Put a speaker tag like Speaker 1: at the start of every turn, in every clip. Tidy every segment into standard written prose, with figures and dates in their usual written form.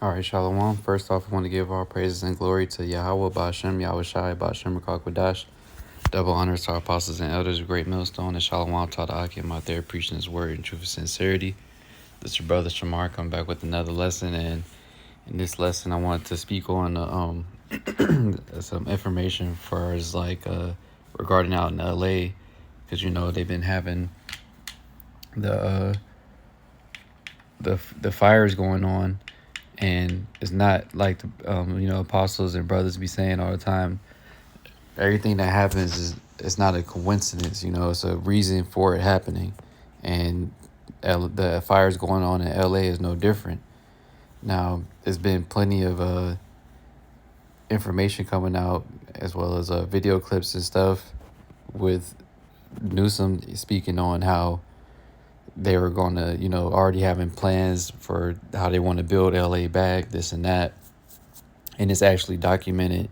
Speaker 1: All right, Shalom. First off, I want to give all praises and glory to Yahweh, Ba'ashem, Yahweh Shai, Ba'ashem, Rakakwadash. Double honors to our apostles and elders of Great Millstone, and Shalom to the Akim out there preaching his word in truth and sincerity. This is your brother Shamar coming back with another lesson, and in this lesson, I wanted to speak on some information for us, regarding out in LA, because they've been having the the fires going on. And it's not like the apostles and brothers be saying all the time. Everything that happens is it's not a coincidence. It's a reason for it happening. And the fires going on in LA is no different. Now, there's been plenty of information coming out, as well as video clips and stuff, with Newsom speaking on how they were going to, already having plans for how they want to build LA back, this and that. And it's actually documented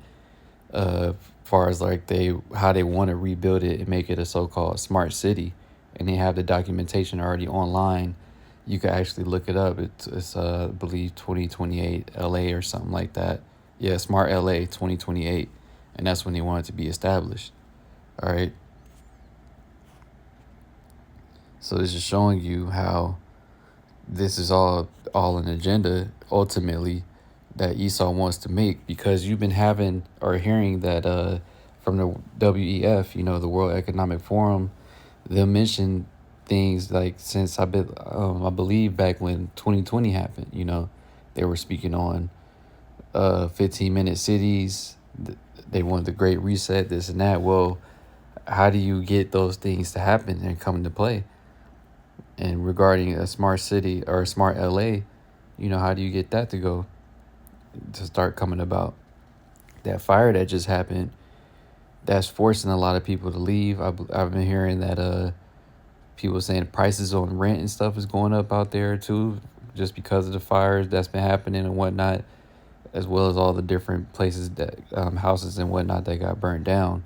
Speaker 1: far as like how they want to rebuild it and make it a so-called smart city. And they have the documentation already online. You can actually look it up. It's I believe 2028 LA or something like that. Yeah, SmartLA 2028. And that's when they want it to be established. All right. So it's just showing you how this is all an agenda ultimately that Esau wants to make, because you've been having or hearing that from the WEF, the World Economic Forum, they'll mention things like since I believe back when 2020 happened, they were speaking on 15-minute cities. They wanted the Great Reset, this and that. Well, how do you get those things to happen and come into play? And regarding a smart city or a smart LA, how do you get that to start coming about? That fire that just happened, that's forcing a lot of people to leave. I've been hearing that people saying prices on rent and stuff is going up out there too, just because of the fires that's been happening and whatnot, as well as all the different places that houses and whatnot that got burnt down.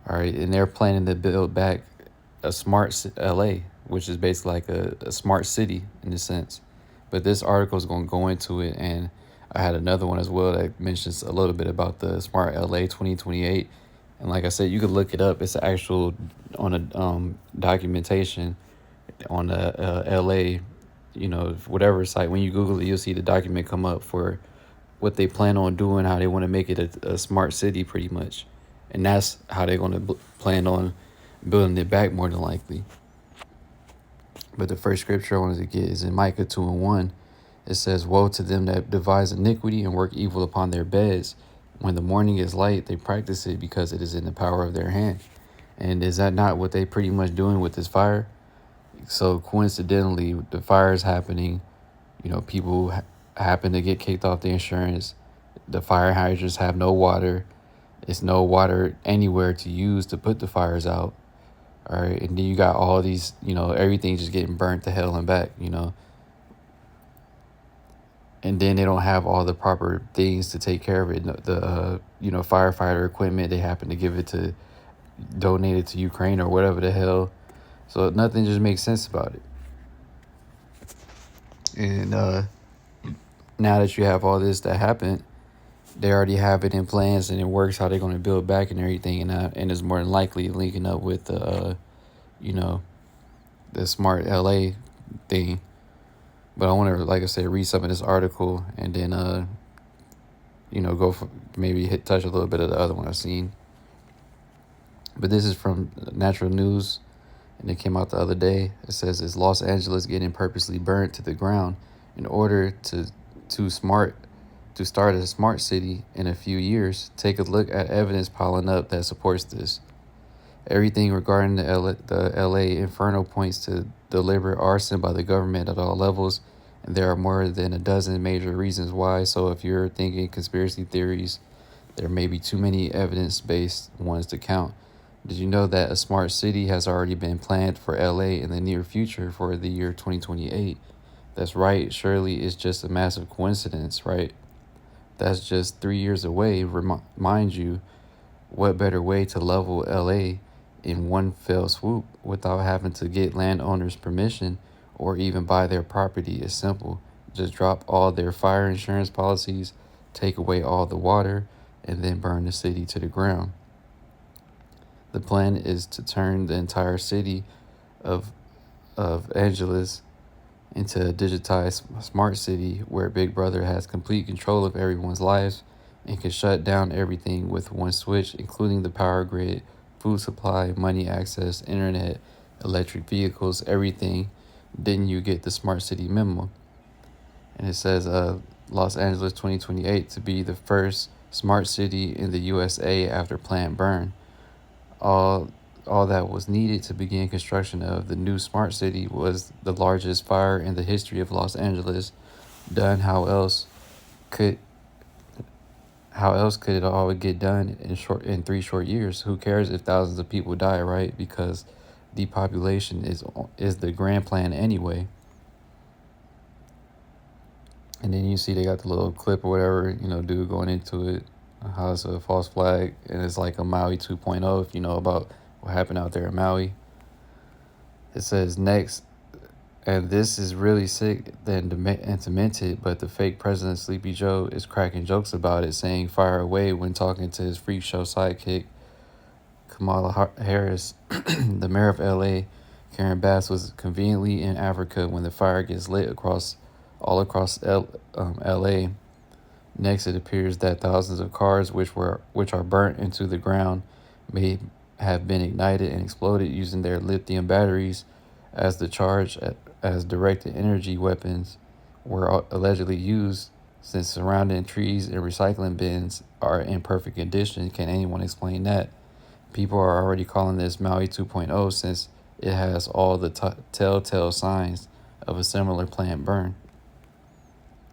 Speaker 1: All right, and they're planning to build back a smart LA, which is basically like a smart city in a sense. But this article is going to go into it, and I had another one as well that mentions a little bit about the Smart LA 2028. And like I said, you could look it up. It's actual on a documentation on the LA, whatever site. When you Google it, you'll see the document come up for what they plan on doing, how they want to make it a smart city pretty much. And that's how they're going to plan on building it back more than likely. But the first scripture I wanted to get is in Micah 2:1. It says, "Woe to them that devise iniquity and work evil upon their beds. When the morning is light, they practice it because it is in the power of their hand." And is that not what they pretty much doing with this fire? So coincidentally, the fire is happening. People happen to get kicked off the insurance. The fire hydrants have no water. It's no water anywhere to use to put the fires out. All right. And then you got all these, everything just getting burnt to hell and back, And then they don't have all the proper things to take care of it. The firefighter equipment, they happen to donate it to Ukraine or whatever the hell. So nothing just makes sense about it. And now that you have all this that happened, they already have it in plans and it works how they're going to build back and everything. And it's more than likely linking up with the smart LA thing. But I want to, like I said, read some of this article and then, go for maybe touch a little bit of the other one I've seen. But this is from Natural News, and it came out the other day. It says, "Is Los Angeles getting purposely burnt to the ground in order to start a smart city in a few years? Take a look at evidence piling up that supports this. Everything regarding the LA Inferno points to deliberate arson by the government at all levels, and there are more than a dozen major reasons why. So if you're thinking conspiracy theories, there may be too many evidence-based ones to count. Did you know that a smart city has already been planned for LA in the near future for the year 2028? That's right. Surely it's just a massive coincidence, right? That's just 3 years away. Mind you, what better way to level LA in one fell swoop without having to get landowners' permission or even buy their property? Is simple. just drop all their fire insurance policies, take away all the water, and then burn the city to the ground. The plan is to turn the entire city of Angeles into a digitized smart city where Big Brother has complete control of everyone's lives and can shut down everything with one switch, including the power grid, food supply, money access, internet, electric vehicles, everything. Then you get the smart city memo. And it says Los Angeles 2028 to be the first smart city in the USA after plant burn. All all that was needed to begin construction of the new smart city was the largest fire in the history of Los Angeles. Done could how else could it all get done in 3 short years? Who cares if thousands of people die, right? Because depopulation is the grand plan anyway. And then you see they got the little clip or whatever, dude going into it, how it's a false flag, and it's like a Maui 2.0, if you know about what happened out there in Maui. It says next, and this is really sick and demented, but the fake president Sleepy Joe is cracking jokes about it, saying fire away when talking to his freak show sidekick, Kamala Harris. The mayor of LA, Karen Bass, was conveniently in Africa when the fire gets lit all across LA. Next, it appears that thousands of cars, which are burnt into the ground, may have been ignited and exploded using their lithium batteries as the charge as directed energy weapons were allegedly used. Since surrounding trees and recycling bins are in perfect condition, can anyone explain that? People are already calling this Maui 2.0 since it has all the telltale signs of a similar plant burn.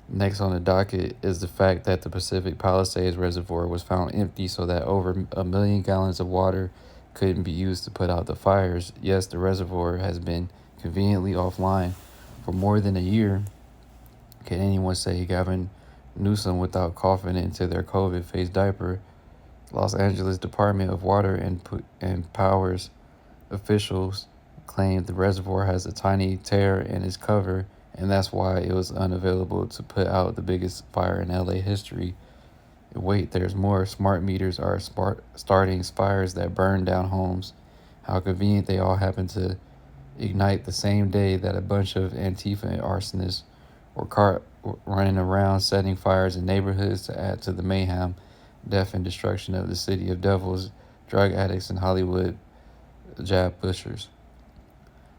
Speaker 1: Next on the docket is the fact that the Pacific Palisades Reservoir was found empty so that over 1 million gallons of water couldn't be used to put out the fires. Yes, the reservoir has been conveniently offline for more than a year. Can anyone say Gavin Newsom without coughing into their COVID-faced diaper? Los Angeles Department of Water and Powers officials claim the reservoir has a tiny tear in its cover, and that's why it was unavailable to put out the biggest fire in LA history. Wait, there's more. Smart meters are starting fires that burn down homes. How convenient they all happen to ignite the same day that a bunch of Antifa arsonists were caught running around setting fires in neighborhoods to add to the mayhem, death, and destruction of the city of devils, drug addicts, and Hollywood jab pushers.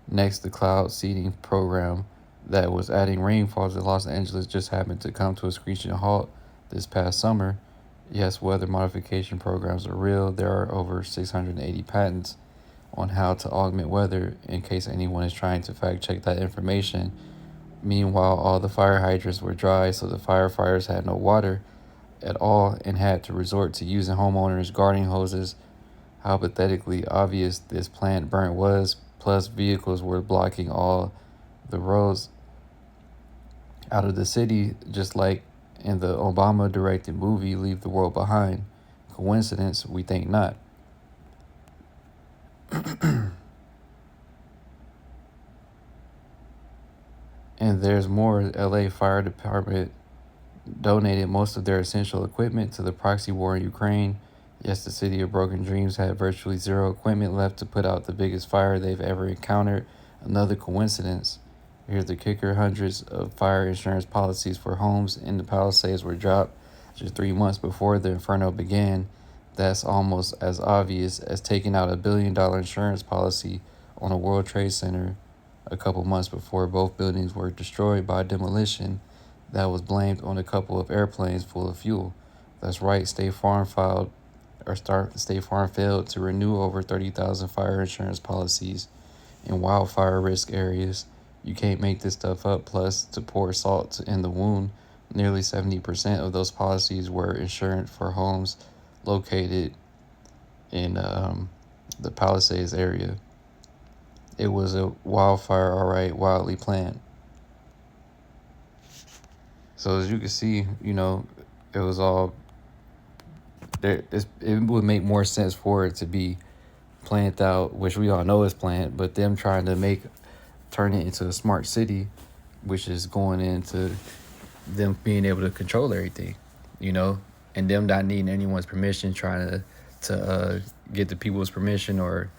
Speaker 1: Next, the cloud seeding program that was adding rainfalls in Los Angeles just happened to come to a screeching halt this past summer. Yes, weather modification programs are real. There are over 680 patents on how to augment weather, in case anyone is trying to fact check that information. Meanwhile, all the fire hydrants were dry, so the firefighters had no water at all and had to resort to using homeowners' garden hoses. How pathetically obvious this plant burnt was, plus vehicles were blocking all the roads out of the city, just like in the Obama-directed movie Leave the World Behind. Coincidence? We think not. And there's more. LA Fire Department donated most of their essential equipment to the proxy war in Ukraine. Yes, the city of broken dreams had virtually zero equipment left to put out the biggest fire they've ever encountered. Another coincidence. Here's the kicker. Hundreds of fire insurance policies for homes in the Palisades were dropped just 3 months before the inferno began. That's almost as obvious as taking out $1 billion insurance policy on a World Trade Center a couple months before both buildings were destroyed by demolition that was blamed on a couple of airplanes full of fuel. That's right, State Farm failed to renew over 30,000 fire insurance policies in wildfire risk areas. You can't make this stuff up. Plus, to pour salt in the wound, nearly 70% of those policies were insured for homes located in the Palisades area. It was a wildfire, all right, wildly planned. So as you can see, it was all there. It would make more sense for it to be planned out, which we all know is planned, but them trying to turn it into a smart city which is going into them being able to control everything, you know, and them not needing anyone's permission, trying to get the people's permission or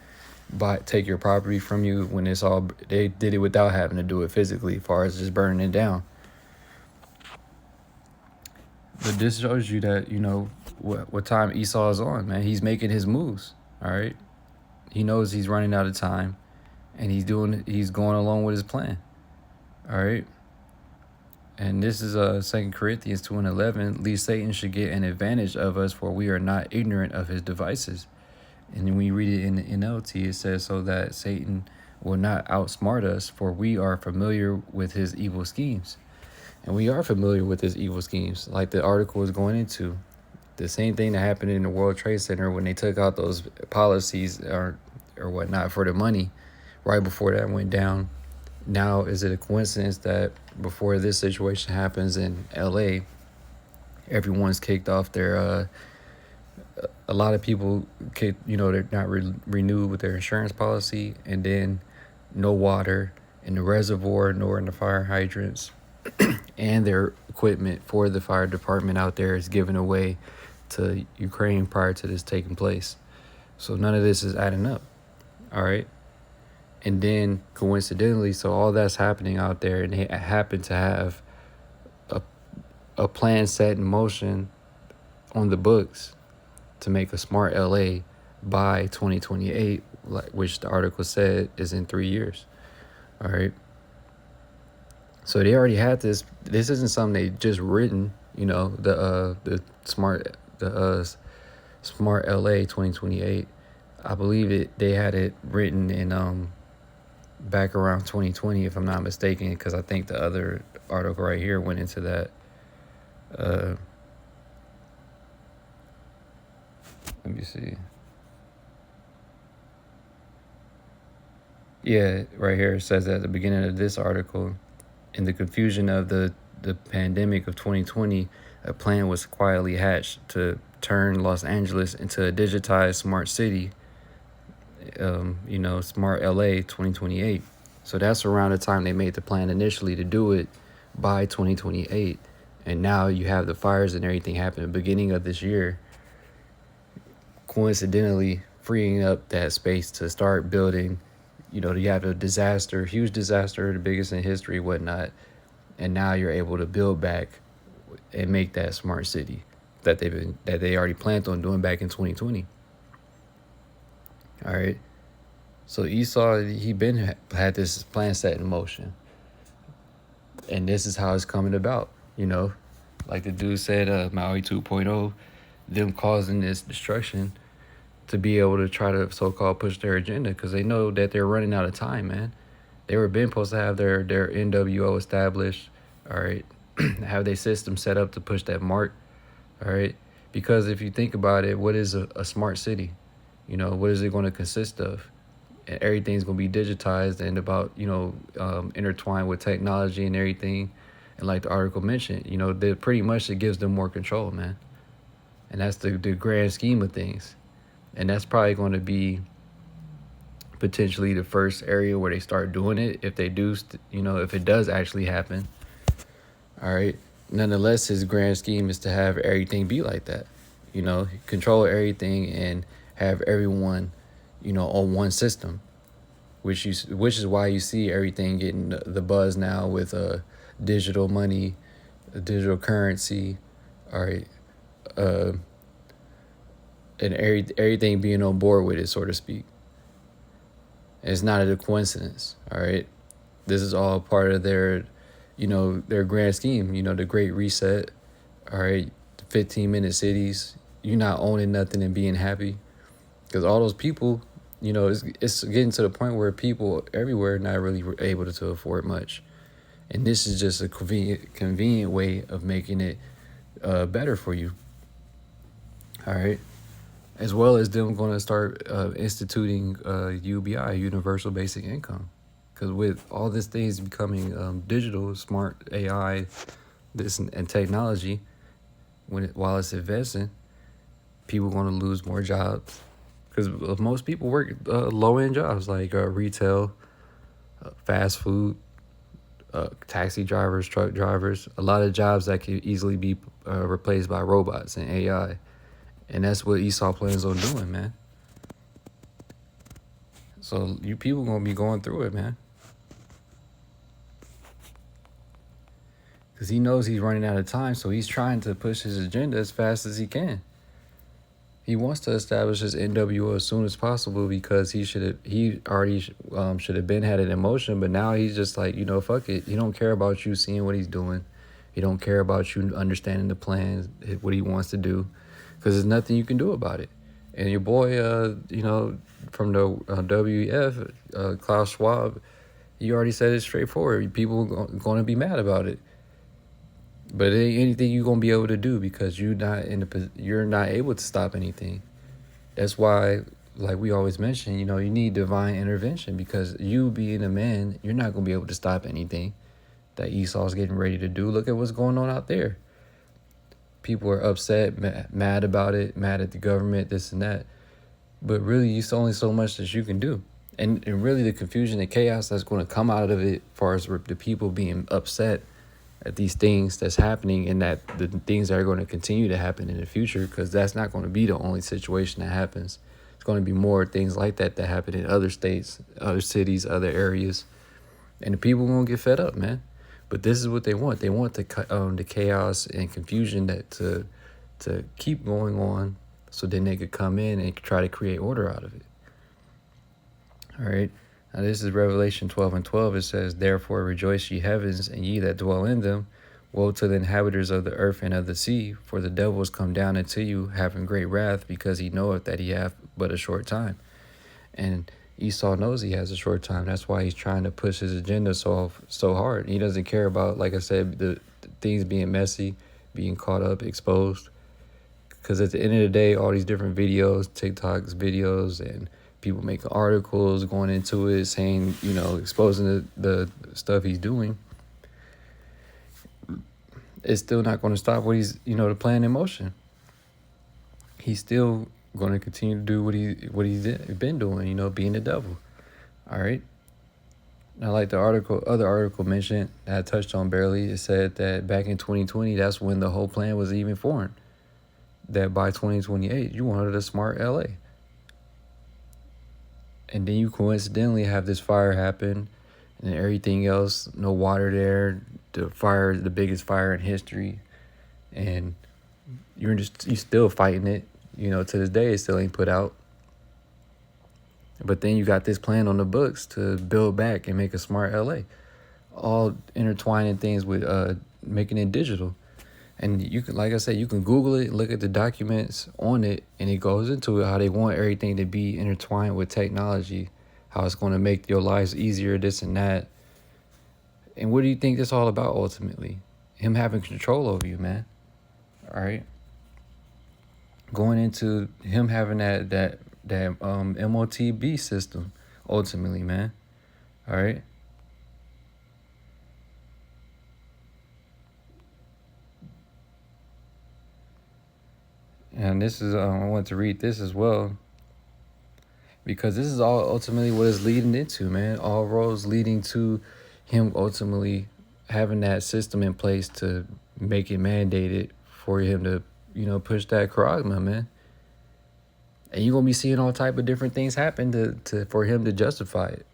Speaker 1: take your property from you when it's all they did it without having to do it physically, as far as just burning it down. But this shows you that what time Esau is on, man. He's making his moves. All right, he knows he's running out of time, and he's going along with his plan. All right. And this is 2 Corinthians 2:11. Least Satan should get an advantage of us, for we are not ignorant of his devices. And then we read it in the NLT, it says, so that Satan will not outsmart us, for we are familiar with his evil schemes. And we are familiar with his evil schemes, like the article is going into. The same thing that happened in the World Trade Center when they took out those policies or whatnot for the money right before that went down. Now, is it a coincidence that before this situation happens in LA, everyone's kicked off their a lot of people they're not renewed with their insurance policy, and then no water in the reservoir nor in the fire hydrants, and their equipment for the fire department out there is given away to Ukraine prior to this taking place. So none of this is adding up. All right. And then coincidentally, so all that's happening out there, and they happen to have a plan set in motion on the books to make a SmartLA by 2028, which the article said is in 3 years. All right. So they already had this. This isn't something they just written. The SmartLA 2028. I believe they had it written in back around 2020, if I'm not mistaken, because I think the other article right here went into that. Let me see. Yeah, right here it says at the beginning of this article, in the confusion of the pandemic of 2020, a plan was quietly hatched to turn Los Angeles into a digitized smart city. SmartLA 2028. So that's around the time they made the plan initially to do it by 2028. And now you have the fires and everything happen at the beginning of this year, coincidentally freeing up that space to start building. You have a huge disaster, the biggest in history, whatnot. And now you're able to build back and make that smart city that they already planned on doing back in 2020. All right. So Esau, had this plan set in motion. And this is how it's coming about, Like the dude said, Maui 2.0, them causing this destruction to be able to try to so-called push their agenda, because they know that they're running out of time, man. They were been supposed to have their NWO established, all right, have their system set up to push that mark, all right? Because if you think about it, what is a smart city? What is it going to consist of? And everything's going to be digitized and about, intertwined with technology and everything. And like the article mentioned, that pretty much it gives them more control, man. And that's the grand scheme of things. And that's probably going to be potentially the first area where they start doing it, if they do, if it does actually happen. All right. Nonetheless, his grand scheme is to have everything be like that, control everything and have everyone, on one system, which is why you see everything getting the buzz now with digital money, digital currency, all right, and everything being on board with it, so to speak. It's not a coincidence, all right? This is all part of their grand scheme, the Great Reset, all right? 15-minute cities, you're not owning nothing and being happy. Because all those people, it's getting to the point where people everywhere are not really able to afford much. And this is just a convenient way of making it better for you, all right? As well as them going to start instituting UBI, Universal Basic Income. Because with all these things becoming digital, smart AI, this and technology, while it's advancing, people are going to lose more jobs. Because most people work low-end jobs like retail, fast food, taxi drivers, truck drivers, a lot of jobs that could easily be replaced by robots and AI. And that's what Esau plans on doing, man. So you people gonna be going through it, man. Because he knows he's running out of time, so he's trying to push his agenda as fast as he can. He wants to establish his NWO as soon as possible because he already should have been had it in motion, but now he's just like, fuck it. He don't care about you seeing what he's doing. He don't care about you understanding the plans, what he wants to do, because there's nothing you can do about it. And your boy, from the WEF, Klaus Schwab, he already said it straightforward. People are going to be mad about it. But it ain't anything you're gonna be able to do because you're not able to stop anything. That's why, like we always mention, you need divine intervention because you being a man, you're not gonna be able to stop anything that Esau's getting ready to do. Look at what's going on out there. People are upset, mad about it, mad at the government, this and that. But really, it's only so much that you can do. And really, the confusion and chaos that's going to come out of it, as far as the people being upset at these things that's happening and that the things that are going to continue to happen in the future, because that's not going to be the only situation that happens. It's going to be more things like that happen in other states, other cities, other areas. And the people are going to get fed up, man. But this is what they want. They want the chaos and confusion to keep going on so then they could come in and try to create order out of it. All right. Now this is Revelation 12:12. It says, "Therefore rejoice, ye heavens, and ye that dwell in them. Woe to the inhabitants of the earth and of the sea, for the devil is come down unto you, having great wrath, because he knoweth that he hath but a short time." And Esau knows he has a short time. That's why he's trying to push his agenda so hard. He doesn't care about, like I said, the things being messy, being caught up, exposed. Because at the end of the day, all these different videos, TikToks videos, and people making articles, going into it, saying, exposing the stuff he's doing, it's still not going to stop what he's, the plan in motion. He's still going to continue to do what he's been doing, being the devil. All right. Now, like the other article mentioned, that I touched on barely, it said that back in 2020, that's when the whole plan was even formed. That by 2028, you wanted a SmartLA. And then you coincidentally have this fire happen and everything else, no water there, the biggest fire in history. And you still fighting it, to this day it still ain't put out. But then you got this plan on the books to build back and make a SmartLA, all intertwining things with making it digital. And you can, like I said, you can Google it, look at the documents on it, and it goes into it how they want everything to be intertwined with technology, how it's going to make your lives easier, this and that. And what do you think that's all about ultimately? Him having control over you, man. All right. Going into him having that MOTB system ultimately, man. All right. And this is, I want to read this as well, because this is all ultimately what it's leading into, man. All roads leading to him ultimately having that system in place to make it mandated for him to, push that charagma, man. And you're going to be seeing all type of different things happen for him to justify it.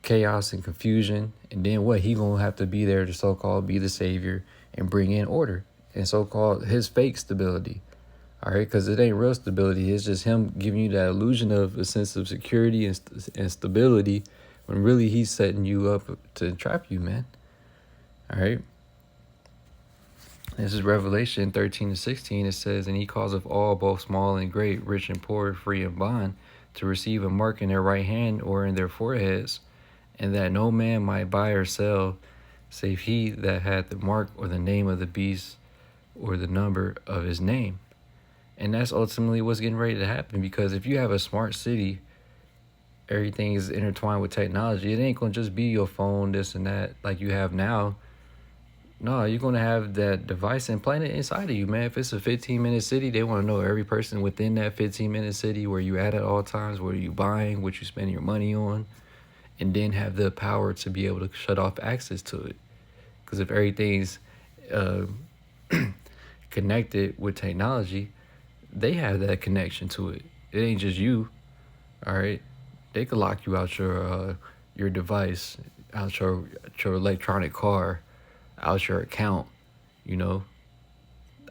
Speaker 1: Chaos and confusion. And then what? He going to have to be there to so-called be the savior and bring in order. And so-called his fake stability. All right, because it ain't real stability. It's just him giving you that illusion of a sense of security and stability when really he's setting you up to trap you, man. All right. This is Revelation 13:16. It says, "And he causeth all, both small and great, rich and poor, free and bond, to receive a mark in their right hand or in their foreheads, and that no man might buy or sell, save he that had the mark or the name of the beast or the number of his name." And that's ultimately what's getting ready to happen, because if you have a smart city, everything is intertwined with technology. It ain't going to just be your phone, this and that, like you have now. No, you're going to have that device implanted inside of you, man. If it's a 15-minute city, they want to know every person within that 15-minute city, where you at all times, where you buying, what you spending your money on. and then have the power to be able to shut off access to it. Because if everything's uh, connected with technology, they have that connection to it. It ain't just you. All right, they could lock you out your device, out your electronic car, out your account. You know,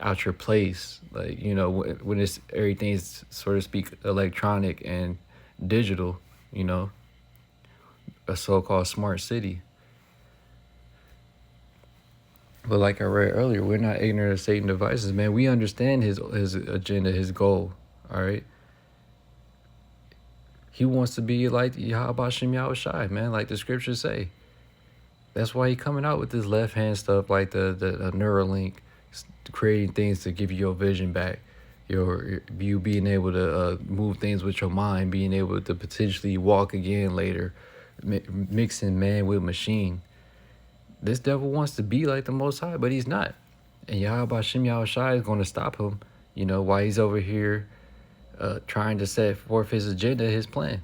Speaker 1: out your place. Like, when it's everything's, so to speak, electronic and digital. You know, a so-called smart city. But like I read earlier, we're not ignorant of Satan devices, man. We understand his agenda, his goal. All right. He wants to be like Yahweh Shem Yahushai, man, like the scriptures say. That's why he coming out with this left hand stuff, like the Neuralink, creating things to give you your vision back, you being able to move things with your mind, being able to potentially walk again later, mixing man with machine. This devil wants to be like the Most High, but he's not. And Yahweh Shem Yahushai is going to stop him, while he's over here trying to set forth his agenda, his plan.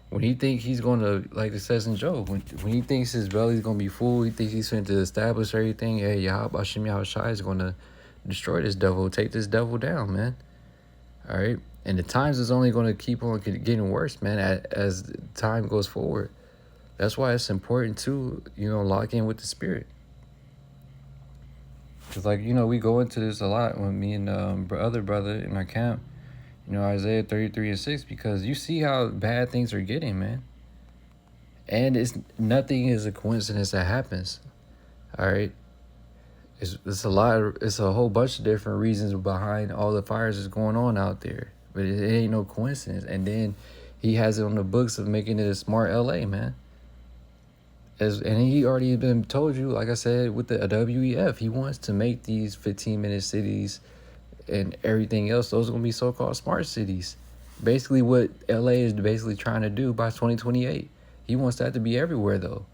Speaker 1: When he thinks he's going to, like it says in Job, when he thinks his belly's going to be full, he thinks he's going to establish everything, hey, Yahweh Shem Yahushai is going to destroy this devil, take this devil down, man. All right? And the times is only going to keep on getting worse, man, as time goes forward. That's why it's important to, lock in with the Spirit. Because, we go into this a lot when me and other brother in our camp, Isaiah 33:6, because you see how bad things are getting, man. And nothing is a coincidence that happens. All right. It's a whole bunch of different reasons behind all the fires that's going on out there. But it ain't no coincidence. And then he has it on the books of making it a SmartLA, man. And he already been told you, like I said, with the WEF, he wants to make these 15-minute cities and everything else. Those are going to be so-called smart cities. Basically what LA is basically trying to do by 2028. He wants that to be everywhere, though,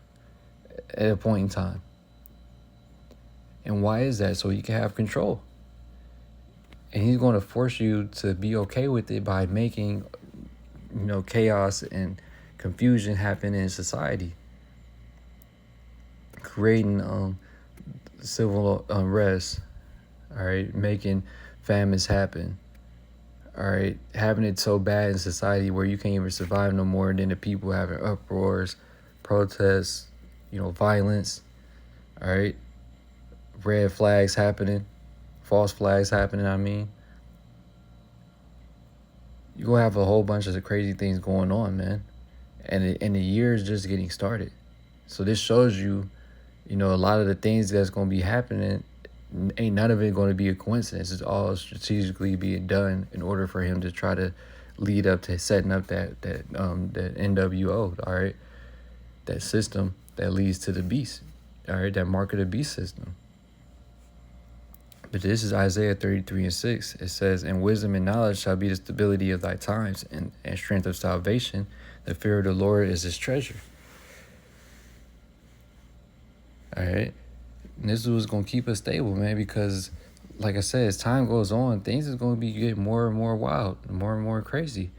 Speaker 1: at a point in time. And why is that? So he can have control. And he's going to force you to be okay with it by making, chaos and confusion happen in society. Creating civil unrest, all right, making famines happen, all right, having it so bad in society where you can't even survive no more, and then the people having uproars, protests, violence, all right, red flags happening, false flags happening, you're going to have a whole bunch of crazy things going on, man, and the year is just getting started. So this shows you, a lot of the things that's going to be happening, ain't none of it going to be a coincidence. It's all strategically being done in order for him to try to lead up to setting up that NWO, all right, that system that leads to the beast, all right, that mark of the beast system. But this is Isaiah 33:6. It says, "And wisdom and knowledge shall be the stability of thy times, and strength of salvation. The fear of the Lord is his treasure." All right. And this was going to keep us stable, man, because, like I said, as time goes on, things is going to be getting more and more wild, more and more crazy.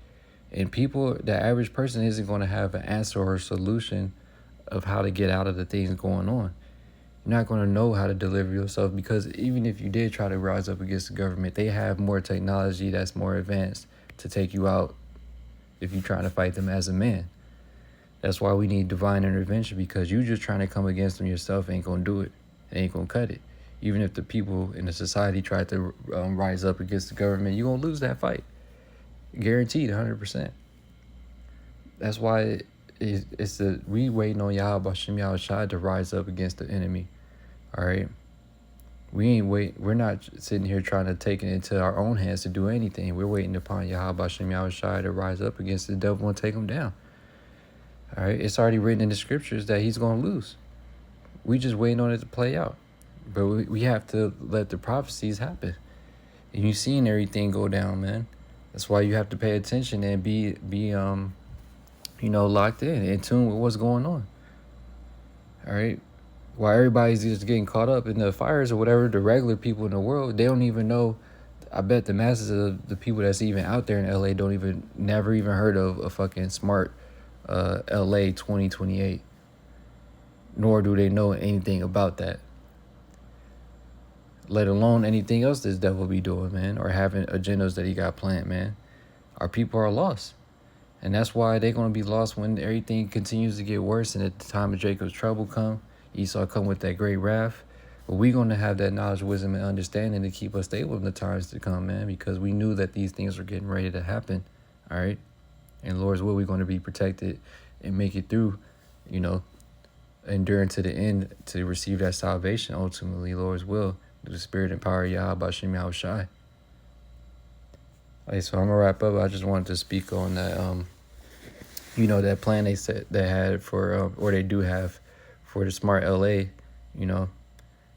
Speaker 1: And the average person isn't going to have an answer or a solution of how to get out of the things going on. You're not going to know how to deliver yourself, because even if you did try to rise up against the government, they have more technology that's more advanced to take you out if you're trying to fight them as a man. That's why we need divine intervention, because you just trying to come against them yourself ain't going to do it. It ain't going to cut it. Even if the people in the society try to rise up against the government, you're going to lose that fight. Guaranteed, 100%. That's why we waiting on Yahweh Shem Yahushai to rise up against the enemy. All right? We're not sitting here trying to take it into our own hands to do anything. We're waiting upon Yahweh Shem Yahushai to rise up against the devil and take him down. All right, it's already written in the scriptures that he's going to lose. We just waiting on it to play out. But we have to let the prophecies happen. And you've seen everything go down, man. That's why you have to pay attention and be locked in tune with what's going on. All right? While everybody's just getting caught up in the fires or whatever, the regular people in the world, they don't even know. I bet the masses of the people that's even out there in LA never even heard of a fucking smart LA 2028. Nor do they know anything about that, let alone anything else this devil be doing, man, or having agendas that he got planned, man. Our people are lost. And that's why they're going to be lost when everything continues to get worse and at the time of Jacob's trouble come, Esau come with that great wrath. But we're going to have that knowledge, wisdom, and understanding to keep us stable in the times to come, man, because we knew that these things were getting ready to happen, all right? And Lord's will, we're going to be protected and make it through, you know, enduring to the end to receive that salvation, ultimately, Lord's will, through the spirit and power of Yahweh Bashem Yahushai. Hey, so I'm going to wrap up. I just wanted to speak on that, you know, that plan they said they had for, or they do have for the SmartLA, you know,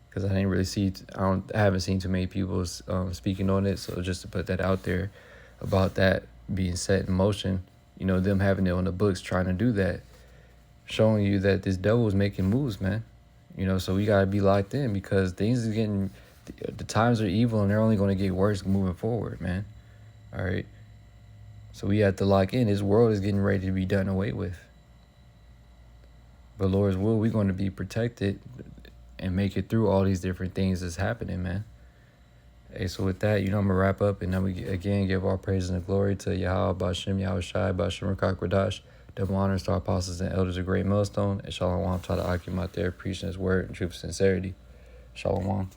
Speaker 1: because I didn't really see, I haven't seen too many people speaking on it. So just to put that out there about that being set in motion, you know, them having it on the books, trying to do that, showing you that this devil is making moves, man. You know, so we got to be locked in because things are getting, the times are evil and they're only going to get worse moving forward, man. All right. So we have to lock in. This world is getting ready to be done away with. But Lord's will, we're going to be protected and make it through all these different things that's happening, man. Hey, so with that, you know, I'm going to wrap up and then we again give all praise and glory to Yahweh, Bashem, Yahushai, Bashem, Rakakwadash. Double honors to our apostles and elders of Great Millstone. And Shalom, try to occupy there, preaching his word in truth and sincerity. Shalom.